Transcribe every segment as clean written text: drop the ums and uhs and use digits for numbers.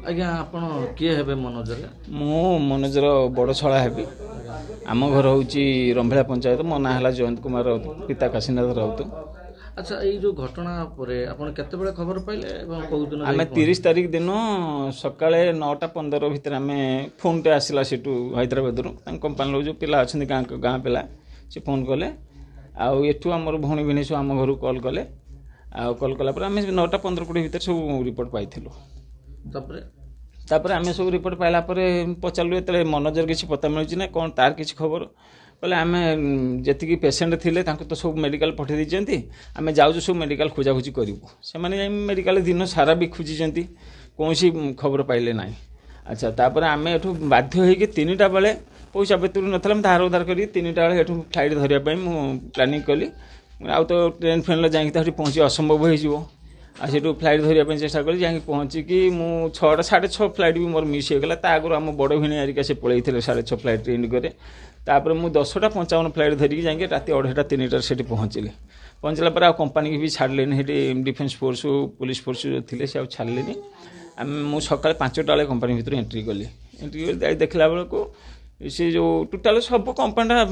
ଆଜ୍ଞା ଆପଣ କିଏ ହେବେ ମନୋଜରେ? ମୁଁ ମନୋଜର ବଡ଼ ଛଳା ହେବି। ଆମ ଘର ହେଉଛି ରମ୍ଭେଳା ପଞ୍ଚାୟତ। ମୋ ନାଁ ହେଲା ଜୟନ୍ତ କୁମାର ରାଉତ, ପିତା କାଶୀନାଥ ରାଉତ। ଆଚ୍ଛା, ଏଇ ଯେଉଁ ଘଟଣା ପରେ ଆପଣ କେତେବେଳେ ଖବର ପାଇଲେ ଏବଂ କେଉଁଦିନ? ଆମେ 30 ତାରିଖ ଦିନ ସକାଳେ 9:15 ଭିତରେ ଆମେ ଫୋନ୍ଟେ ଆସିଲା ସେଠୁ ହାଇଦ୍ରାବାଦରୁ, ତାଙ୍କ କମ୍ପାନୀର ଯେଉଁ ପିଲା ଅଛନ୍ତି ଗାଁ ପିଲା, ସେ ଫୋନ୍ କଲେ। ଆଉ ଏଠୁ ଆମର ଭଉଣୀ ଭିଣୀ ସବୁ ଆମ ଘରକୁ କଲ୍ କଲେ। ଆଉ କଲ୍ କଲା ପରେ ଆମେ 9:15-20 ଭିତରେ ସବୁ ରିପୋର୍ଟ ପାଇଥିଲୁ। ତାପରେ ଆମେ ସବୁ ରିପୋର୍ଟ ପାଇଲା ପରେ ପଚାରିଲୁ ଯେତେବେଳେ ମନୋଜର କିଛି ପତା ମିଳୁଛି ନା କ'ଣ, ତାର କିଛି ଖବର? କହିଲେ ଆମେ ଯେତିକି ପେସେଣ୍ଟ ଥିଲେ ତାଙ୍କୁ ତ ସବୁ ମେଡ଼ିକାଲ ପଠାଇ ଦେଇଛନ୍ତି, ଆମେ ଯାଉଛୁ ସବୁ ମେଡ଼ିକାଲ ଖୋଜାଖୋଜି କରିବୁ। ସେମାନେ ଯାଇ ମେଡ଼ିକାଲ ଦିନ ସାରା ବି ଖୋଜିଛନ୍ତି, କୌଣସି ଖବର ପାଇଲେ ନାହିଁ। ଆଚ୍ଛା, ତାପରେ ଆମେ ଏଠୁ ବାଧ୍ୟ ହୋଇକି 3ଟା ବେଳେ, ପଇସା ବେତରୁ ନଥିଲା, ଆମେ ଧାର ଉଧାର କରିକି 3ଟା ବେଳେ ଏଠୁ ଫ୍ଲାଇଟ୍ ଧରିବା ପାଇଁ ମୁଁ ପ୍ଲାନିଂ କଲି। ଆଉ ତ ଟ୍ରେନ୍ ଫ୍ରେନ୍ରେ ଯାଇକି ତ ସେଠି ପହଞ୍ଚିବା ଅସମ୍ଭବ ହେଇଯିବ। ଆଉ ସେଠୁ ଫ୍ଲାଇଟ୍ ଧରିବା ପାଇଁ ଚେଷ୍ଟା କଲି। ଯାଇକି ପହଞ୍ଚିକି ମୁଁ 6ଟା 6:30 ଫ୍ଲାଇଟ୍ ବି ମୋର ମିସ୍ ହେଇଗଲା। ତା ଆଗରୁ ଆମ ବଡ଼ ଭିଣୀ ଆରିକା ସେ ପଳେଇଥିଲେ 6:30 ଫ୍ଲାଇଟ୍ରେ ଇଣ୍ଡିଗୋରେ। ତାପରେ ମୁଁ 10:55 ଫ୍ଲାଇଟ୍ ଧରିକି ଯାଇକି ରାତି 2:30 3ଟାରେ ସେଠି ପହଞ୍ଚିଲି। ପହଞ୍ଚିଲା ପରେ ଆଉ କମ୍ପାନୀକି ବି ଛାଡ଼ିଲେନି। ସେଠି ଡିଫେନ୍ସ ଫୋର୍ସ ପୁଲିସ ଫୋର୍ସ ଥିଲେ, ସେ ଆଉ ଛାଡ଼ିଲେନି। ମୁଁ ସକାଳେ 5ଟା ବେଳେ କମ୍ପାନୀ ଭିତରୁ ଏଣ୍ଟ୍ରି କଲି। ଯାଇ ଦେଖିଲା ବେଳକୁ ସେ ଯେଉଁ ଟୋଟାଲ ସବୁ କମ୍ପାନୀଟା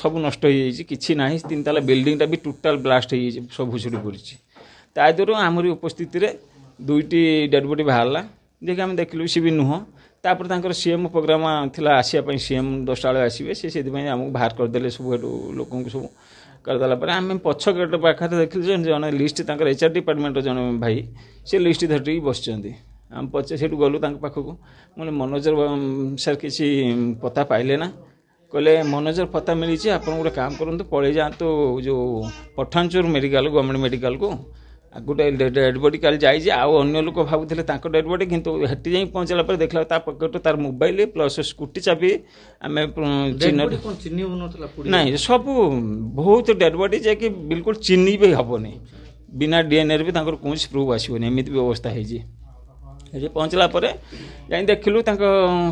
ସବୁ ନଷ୍ଟ ହେଇଯାଇଛି, କିଛି ନାହିଁ। 3 ତାଲା ବିଲ୍ଡିଂଟା ବି ଟୋଟାଲ ବ୍ଲାଷ୍ଟ ହେଇଯାଇଛି, ସବୁ ଭୁଷୁଡ଼ି ପଡ଼ିଛି। ତା ଦେହରୁ ଆମରି ଉପସ୍ଥିତିରେ 2ଟି ଡେଡ୍ ବଡି ବାହାରିଲା, ଯିଏକି ଆମେ ଦେଖିଲୁ ସେ ବି ନୁହଁ। ତାପରେ ତାଙ୍କର ସିଏମ୍ ପ୍ରୋଗ୍ରାମ ଥିଲା ଆସିବା ପାଇଁ, ସିଏମ୍ 10ଟା ବେଳେ ଆସିବେ, ସେ ସେଥିପାଇଁ ଆମକୁ ବାହାର କରିଦେଲେ ସବୁ। ଏଠୁ ଲୋକଙ୍କୁ ସବୁ କରିଦେଲା ପରେ ଆମେ ପଛ ଗେଟ୍ ପାଖରେ ଦେଖିଲୁ ଯେ ଜଣେ ଲିଷ୍ଟ, ତାଙ୍କର HR ଡିପାର୍ଟମେଣ୍ଟର ଜଣେ ଭାଇ, ସେ ଲିଷ୍ଟ ଧରିକି ବସିଛନ୍ତି। ଆମେ ସେଇଠୁ ଗଲୁ ତାଙ୍କ ପାଖକୁ। ମୁଁ କହିଲି ମନୋଜର ସାର୍ କିଛି ପତା ପାଇଲେ ନା? କହିଲେ ମନୋଜର ପତା ମିଳିଛି, ଆପଣ ଗୋଟେ କାମ କରନ୍ତୁ, ପଳେଇ ଯାଆନ୍ତୁ ଯେଉଁ ପଠାନଚୋର ମେଡ଼ିକାଲ, ଗଭର୍ଣ୍ଣମେଣ୍ଟ ମେଡ଼ିକାଲକୁ। ଗୋଟେ ଡେଡ୍ ବଡି କାଲି ଯାଇଛି। ଆଉ ଅନ୍ୟ ଲୋକ ଭାବୁଥିଲେ ତାଙ୍କ ଡେଡ୍ ବଡି, କିନ୍ତୁ ସେଠି ଯାଇ ପହଞ୍ଚିଲା ପରେ ଦେଖିଲା ତା ପକେଟରୁ ତାର ମୋବାଇଲ ପ୍ଲସ୍ ସ୍କୁଟି ଚାବି ଆମେ ନାଇଁ, ସବୁ ବହୁତ ଡେଡ୍ ବଡି, ଯାଇକି ବିଲକୁଲ ଚିହ୍ନି ବି ହେବନି। ବିନା DNAରେ ବି ତାଙ୍କର କୌଣସି ପ୍ରୁଫ୍ ଆସିବନି, ଏମିତି ବି ଅବସ୍ଥା ହେଇଛି। ସେଠି ପହଞ୍ଚିଲା ପରେ ଯାଇ ଦେଖିଲୁ ତାଙ୍କ,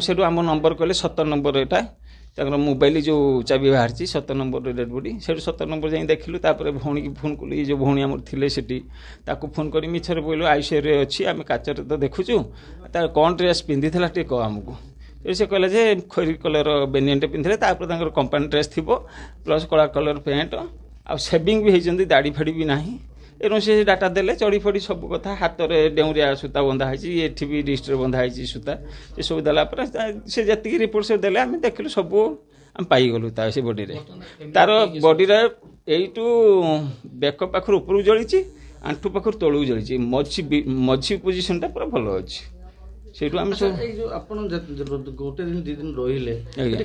ସେଠୁ ଆମ ନମ୍ବର କଲେ 17 ନମ୍ବର, ଏଇଟା ତାଙ୍କର ମୋବାଇଲ ଯେଉଁ ଚାବି ବାହାରିଛି 17 ନମ୍ବର ଡେଡ୍ ବଡି। ସେଠୁ 17 ନମ୍ବର ଯାଇ ଦେଖିଲୁ। ତାପରେ ଭଉଣୀକି ଫୋନ୍ କଲୁ, ଏ ଯେଉଁ ଭଉଣୀ ଆମର ଥିଲେ ସେଠି, ତାକୁ ଫୋନ୍ କରି ମିଛରେ କହିଲୁ ICUରେ ଅଛି, ଆମେ କାଚରେ ତ ଦେଖୁଛୁ, ତାର କ'ଣ ଡ୍ରେସ୍ ପିନ୍ଧିଥିଲା ଟିକେ କହ ଆମକୁ। ସେ କହିଲା ଯେ ଖଇରୀ କଲର ବେନିୟନଟେ ପିନ୍ଧିଥିଲେ, ତାପରେ ତାଙ୍କର କମ୍ପାନୀ ଡ୍ରେସ୍ ଥିବ, ପ୍ଲସ୍ କଳା କଲର ପ୍ୟାଣ୍ଟ, ଆଉ ସେଭିଂ ବି ହେଇଛନ୍ତି, ଦାଢ଼ି ଫାଡ଼ି ବି ନାହିଁ। ଏବଂ ସେ ଡାଟା ଦେଲେ ଚଢ଼ି ଫଡ଼ି ସବୁ କଥା। ହାତରେ ଡେଉଁରିଆ ସୂତା ବନ୍ଧା ହେଇଛି, ଏଠି ବି ରିଷ୍ଟରେ ବନ୍ଧା ହେଇଛି ସୂତା। ଏସବୁ ଦେଲା ପରେ ସେ ଯେତିକି ରିପୋର୍ଟ ସବୁ ଦେଲେ ଆମେ ଦେଖିଲୁ, ସବୁ ଆମେ ପାଇଗଲୁ। ସେ ବଡ଼ିରେ, ତାର ବଡ଼ିରେ ଏଇଠୁ ବେକ ପାଖରୁ ଉପରକୁ ଜଳିଛି, ଆଣ୍ଠୁ ପାଖରୁ ତଳକୁ ଜଳିଛି, ମଝି ପୋଜିସନଟା ପୁରା ଭଲ ଅଛି। ସେଇଠୁ ଆମେ ସବୁ ଆପଣ ଗୋଟେ ଦିନ 2 ଦିନ ରହିଲେ,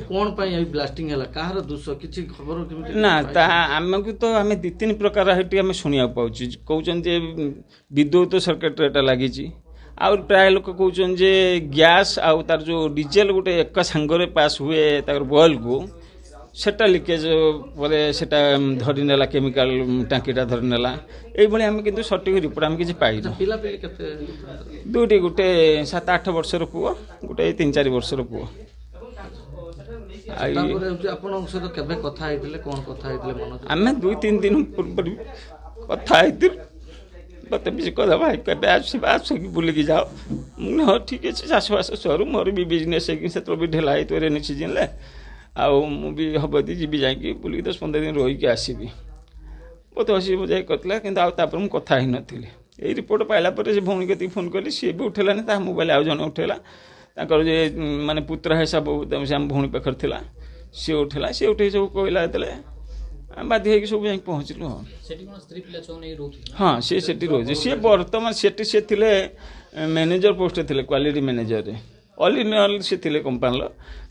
କ'ଣ ପାଇଁ ବ୍ଲାଷ୍ଟିଂ ହେଲା, କାହାର ଦୋଷ, କିଛି ଖବର କେମିତି? ନା, ତା ଆମକୁ ତ ଆମେ 2-3 ପ୍ରକାର ସେଠି ଆମେ ଶୁଣିବାକୁ ପାଉଛୁ। କହୁଛନ୍ତି ଯେ ବିଦ୍ୟୁତ ସର୍କିଟରେ ଏଟା ଲାଗିଛି। ଆଉ ପ୍ରାୟ ଲୋକ କହୁଛନ୍ତି ଯେ ଗ୍ୟାସ୍ ଆଉ ତାର ଯେଉଁ ଡିଜେଲ ଗୋଟେ ଏକା ସାଙ୍ଗରେ ପାସ୍ ହୁଏ ତାଙ୍କର ବଏଲକୁ, ସେଟା ଲିକେଜ ପରେ ସେଟା ଧରିନେଲା, କେମିକାଲ ଟାଙ୍କିଟା ଧରିନେଲା। এইଭଳି ଆମେ କିନ୍ତୁ ସଠିକ୍ ରିପୋର୍ଟ ଆମେ କିଛି ପାଇନୁ। ପିଲାପିଲି କେତେ? 2ଟି, ଗୋଟେ 7-8 ବର୍ଷର ପୁଅ, ଗୋଟେ 3-4 ବର୍ଷର ପୁଅ। ଆପଣଙ୍କ ସହିତ କେବେ କଥା ହେଇଥିଲେ, କ'ଣ କଥା ହେଇଥିଲେ ମନୋଜ? ଆମେ 2-3 ଦିନ ପୂର୍ବରୁ କଥା ହେଇଥିଲୁ। ମୋତେ ବି କହିଲା ଭାଇ କେବେ ଆସିବା, ଆସିକି ବୁଲିକି ଯାଅ। ମୁଁ ହଁ ଠିକ୍ ଅଛି, ଚାଷବାସ ସରୁ, ମୋର ବି ବିଜନେସ୍ ହେଇକି ସେତେବେଳେ ବି ଢିଲା ହେଇଥିବ ରେନି ସିଜିନ୍ରେ। ଆଉ ମୁଁ ବି ହବ ଯଦି ଯିବି, ଯାଇକି ବୁଲିକି 10-15 ଦିନ ରହିକି ଆସିବି। ବହୁତ ହସି ମଜାକ କରିଥିଲା, କିନ୍ତୁ ଆଉ ତାପରେ ମୁଁ କଥା ହେଇନଥିଲି। ଏଇ ରିପୋର୍ଟ ପାଇଲା ପରେ ସେ ଭଉଣୀ କତିକି ଫୋନ୍ କଲି, ସିଏ ବି ଉଠେଇଲାନି। ତା ମୋବାଇଲ ଆଉ ଜଣେ ଉଠେଇଲା, ତାଙ୍କର ଯେ ମାନେ ପୁତ୍ର ହିସାବ ସେ ଆମ ଭଉଣୀ ପାଖରେ ଥିଲା, ସିଏ ଉଠେଇଲା। ସିଏ ଉଠେଇ ସବୁ କହିଲା, ଯେତେବେଳେ ଆମେ ବାଧ୍ୟ ହେଇକି ସବୁ ଯାଇକି ପହଞ୍ଚିଲୁ। ହଁ, ସିଏ ସେଠି ରହୁଛି। ସିଏ ବର୍ତ୍ତମାନ ସେଠି ସେ ଥିଲେ ମ୍ୟାନେଜର ପୋଷ୍ଟରେ ଥିଲେ, କ୍ୱାଲିଟି ମ୍ୟାନେଜରରେ। ଅଲ୍ ଇନ୍ ଅଲ୍ ସେ ଥିଲେ କମ୍ପାନୀର,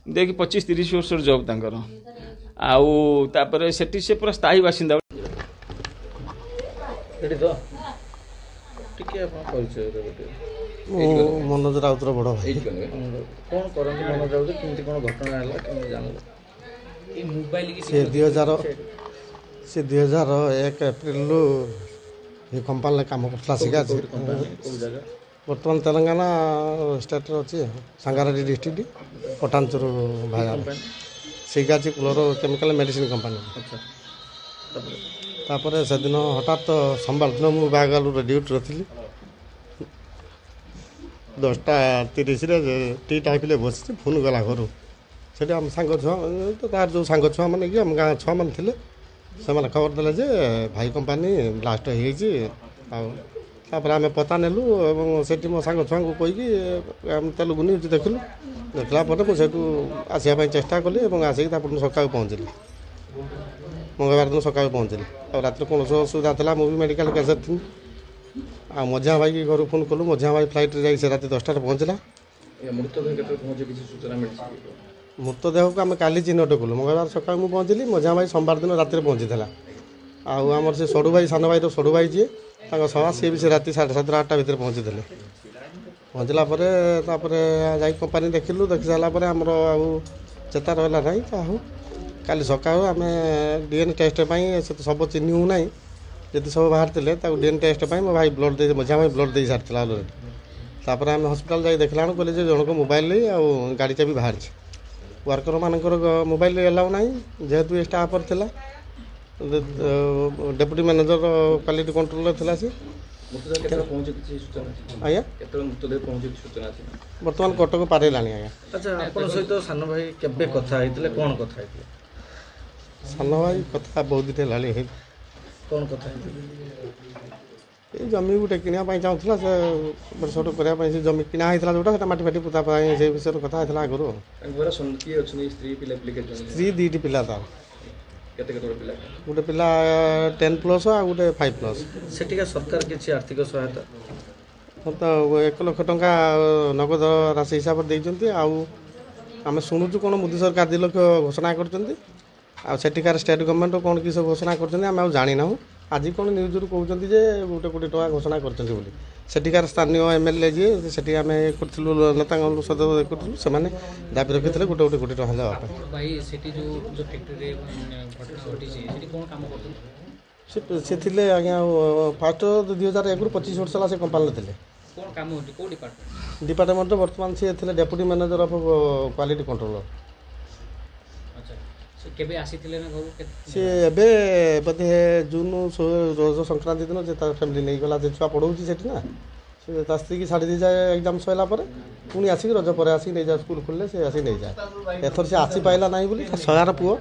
ଯାଇକି 25-30 ବର୍ଷର ଜବ୍ ତାଙ୍କର। ଆଉ ତାପରେ ସେଠି ସେ ପୁରା ସ୍ଥାୟୀ ବାସିନ୍ଦା। ମନୋଜ ରାଉତର ବଡ଼ ଭାଇ। କ'ଣ କରନ୍ତି ମନୋଜ ରାଉତ? କେମିତି କ'ଣ ଘଟଣା ହେଲା, କେମିତି ଜାଣିଲେ? ସେ 2001 ଏପ୍ରିଲରୁ ଏ କମ୍ପାନୀରେ କାମ କରୁଥିଲା। ଶିଖାଛି ବର୍ତ୍ତମାନ ତେଲେଙ୍ଗାନା ଷ୍ଟେଟ୍ରେ ଅଛି, ସାଙ୍ଗାରେଡ୍ଡି ଡିଷ୍ଟ୍ରିକ୍ଟ, ପଠାନଚୋର ଭାୟା। ଶିଖାଛି କ୍ଲୋରୋ କେମିକାଲ ମେଡ଼ିସିନ କମ୍ପାନୀ। ତାପରେ ସେଦିନ ହଠାତ୍ ସୋମବାର ଦିନ ମୁଁ ବାହାଘରରେ ଡ୍ୟୁଟିରେ ଥିଲି। 10:30 ଟି ଟାଇପ୍ରେ ବସିଛି ଫୋନ୍ ଗଲା ଘରୁ ସେଠି ଆମ ସାଙ୍ଗ ଛୁଆ ତ ତାର ଯେଉଁ ସାଙ୍ଗ ଛୁଆମାନେ କି ଆମ ଗାଁ ଛୁଆମାନେ ଥିଲେ ସେମାନେ ଖବର ଦେଲେ ଯେ ଭାଇ କମ୍ପାନୀ ବ୍ଲାଷ୍ଟ ହେଇଯାଇଛି। ଆଉ ତାପରେ ଆମେ ପତା ନେଲୁ ଏବଂ ସେଠି ମୋ ସାଙ୍ଗ ଛୁଆଙ୍କୁ କହିକି ଆମେ ତେଲୁଗୁ ନ୍ୟୁଜ୍ ଦେଖିଲୁ। ଦେଖିଲା ପରେ ମୁଁ ସେଇଠୁ ଆସିବା ପାଇଁ ଚେଷ୍ଟା କଲି ଏବଂ ଆସିକି ତାପର ସକାଳୁ ପହଞ୍ଚିଲି। ମଙ୍ଗଳବାର ଦିନ ସକାଳୁ ପହଞ୍ଚିଲି। ଆଉ ରାତିରେ କୌଣସି ଅସୁବିଧା ଥିଲା ମୁଁ ବି ମେଡ଼ିକାଲ କେସରେ ଥିଲି। ଆଉ ମଝିଆ ଭାଇକି ଘରୁ ଫୋନ୍ କଲୁ। ମଝିଆ ଭାଇ ଫ୍ଲାଇଟ୍ରେ ଯାଇ ସେ ରାତି 10ଟାରେ ପହଞ୍ଚିଲା। ମୃତଦେହକୁ ଆମେ କାଲି ଚିହ୍ନଟ କଲୁ। ମଙ୍ଗଳବାର ସକାଳୁ ମୁଁ ପହଞ୍ଚିଲି। ମଝିଆ ଭାଇ ସୋମବାର ଦିନ ରାତିରେ ପହଞ୍ଚିଥିଲା। ଆଉ ଆମର ସେ ସଡ଼ୁ ଭାଇ ସାନ ଭାଇର ସଡ଼ୁ ଭାଇ ଯିଏ ତାଙ୍କ ସଭା ସିଏ ବି ସେ ରାତି 7:30 8ଟା ଭିତରେ ପହଞ୍ଚିଥିଲେ। ପହଞ୍ଚିଲା ପରେ ତାପରେ ଯାଇ କମ୍ପାନୀ ଦେଖିଲୁ। ଦେଖି ସାରିଲା ପରେ ଆମର ଆଉ ଚେତା ରହିଲା ନାହିଁ। ଯାହା ହଉ କାଲି ସକାଳୁ ଆମେ DNA ଟେଷ୍ଟ ପାଇଁ ସେ ତ ସବୁ ଚିହ୍ନି ହେଉନାହିଁ ଯଦି ସବୁ ବାହାରିଥିଲେ ତାକୁ DNA ଟେଷ୍ଟ ପାଇଁ ମୋ ଭାଇ ବ୍ଲଡ଼ ଦେଇ ମଝିଆ ଭାଇ ବ୍ଲଡ଼ ଦେଇ ସାରିଥିଲା ଅଲରେଡ଼ି। ତାପରେ ଆମେ ହସ୍ପିଟାଲ ଯାଇ ଦେଖିଲା ବେଳକୁ କହିଲେ ଯେ ଜଣଙ୍କ ମୋବାଇଲ ଆଉ ଗାଡ଼ି ଚାବି ବାହାରିଛି। ୱାର୍କରମାନଙ୍କର ମୋବାଇଲ ଏଲାଉ ନାହିଁ ଯେହେତୁ ଏ ଷ୍ଟାଫର ଥିଲା। ଡେପୁଟି ମ୍ୟାନେଜର କ୍ୱାଲିଟି କଣ୍ଟ୍ରୋଲର ଥିଲା ସେ। ଆଜ୍ଞା ବର୍ତ୍ତମାନ କଟକ ପାରେଇଲାଣି ଆଜ୍ଞା। ଆଚ୍ଛା ଆପଣଙ୍କ ସହିତ ସାନ ଭାଇ କେବେ କଥା ହେଇଥିଲେ କ'ଣ କଥା ହେଇଥିଲେ? ସାନ ଭାଇ କଥା ବହୁତ ଦିନ ହେଲାଣି। କ'ଣ କଥା ହେଇଥିଲେ? ଏଇ ଜମି ଗୋଟେ କିଣିବା ପାଇଁ ଚାହୁଁଥିଲା ସେ ସଟ କରିବା ପାଇଁ ସେ ଜମି କିଣା ହେଇଥିଲା ଯେଉଁଟା ସେଟା ମାଟି ଫାଟି ପୋତା ପାଇଁ ସେ ବିଷୟରେ କଥା ହେଇଥିଲା ଆଗରୁ। ସ୍ତ୍ରୀ 2ଟି ପିଲା ତାର। ଗୋଟେ ପିଲା 10+ ଆଉ ଗୋଟେ 5+। ସେଠିକା ସରକାର କିଛି ଆର୍ଥିକ ସହାୟତା ତ 1 ଲକ୍ଷ ଟଙ୍କା ନଗଦ ରାଶି ହିସାବରେ ଦେଇଛନ୍ତି। ଆଉ ଆମେ ଶୁଣୁଛୁ କ'ଣ ମୋଦି ସରକାର 2 ଲକ୍ଷ ଘୋଷଣା କରିଛନ୍ତି। ଆଉ ସେଠିକାର ଷ୍ଟେଟ୍ ଗଭର୍ଣ୍ଣମେଣ୍ଟ କ'ଣ କି ସବୁ ଘୋଷଣା କରିଛନ୍ତି ଆମେ ଆଉ ଜାଣିନାହୁଁ। ଆଜି କ'ଣ ନ୍ୟୁଜ୍ରୁ କହୁଛନ୍ତି ଯେ 1 କୋଟି ଟଙ୍କା ଘୋଷଣା କରିଛନ୍ତି ବୋଲି। ସେଠିକାର ସ୍ଥାନୀୟ MLA ଯିଏ ସେଠି ଆମେ କରିଥିଲୁ ନେତାଙ୍କ ସଦସ୍ୟ କରୁଥିଲୁ ସେମାନେ ଦାବି ରଖିଥିଲେ 1 କୋଟି ଟଙ୍କା ଦେବା ପାଇଁ। ସେ ଥିଲେ ଆଜ୍ଞା ଫାଷ୍ଟ 2001ରୁ 25 ବର୍ଷ ହେଲା ସେ କମ୍ପାନୀରେ ଥିଲେ। ଡିପାର୍ଟମେଣ୍ଟରେ ବର୍ତ୍ତମାନ ସିଏ ଥିଲେ deputy manager of quality controller. ସିଏ ଏବେ ବୋଧେ ଜୁନ୍ ରଜ ସଂକ୍ରାନ୍ତି ଦିନ ଯେ ତା ଫ୍ୟାମିଲି ନେଇଗଲା। ଯେ ଛୁଆ ପଢ଼ଉଛି ସେଠି ନା ସେ ତା ସ୍ତ୍ରୀକି ଛାଡ଼ି ଦେଇଯାଏ ଏକ୍ଜାମ୍ ସରିଲା ପରେ ପୁଣି ଆସିକି ରଜ ପରେ ଆସିକି ନେଇଯାଏ। ସ୍କୁଲ ଖୋଲିଲେ ସେ ଆସିକି ନେଇଯାଏ। ଏଥର ସେ ଆସିପାରିଲା ନାହିଁ ବୋଲି ତା ସୟାର ପୁଅ